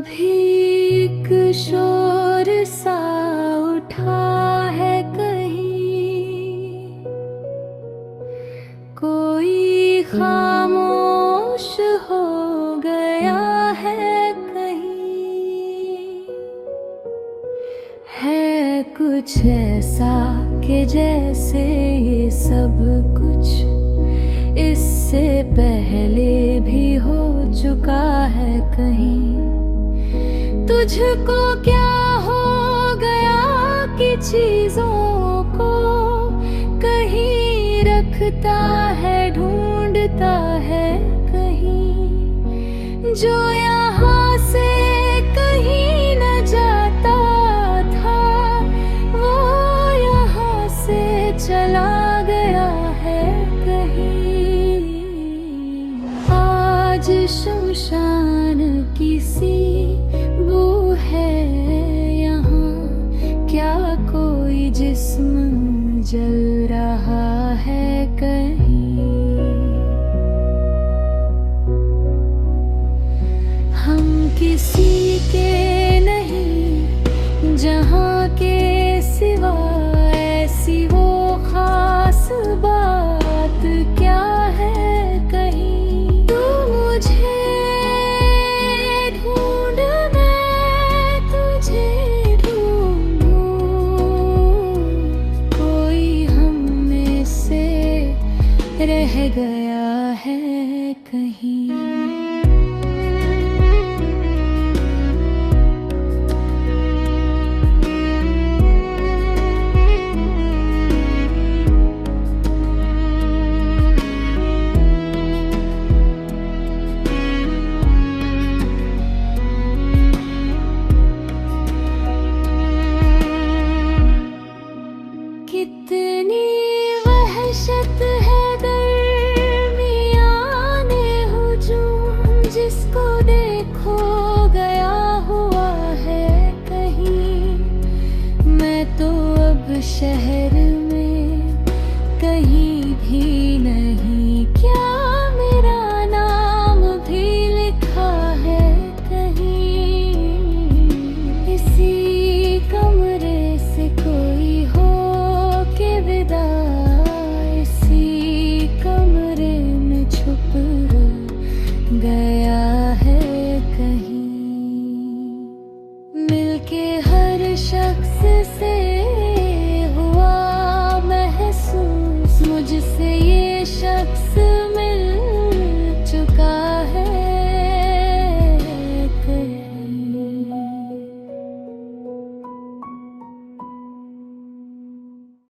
कभी एक शोर सा उठा है कहीं, कोई खामोश हो गया है कहीं, है कुछ ऐसा कि जैसे ये सब कुछ इससे पहले भी हो चुका है कहीं। तुझको क्या हो गया कि चीजों को कहीं रखता है, ढूंढता है कहीं, जो यहाँ से कहीं न जाता था वो यहाँ से चला गया है कहीं। आज शमशान किसी बू है यहाँ, क्या कोई जिस्म जल रहा है कहीं। हम किसी के नहीं जहाँ के सिवा, ऐसी वो खास बात क्या है कहीं। तू मुझे ढूंढ, मैं तुझे ढूंढूं, कोई हम में से रह गया है कहीं। कितनी वहशत है दरमियाने हुजूम, जिसको देखो गया हुआ है कहीं। मैं तो अब शहर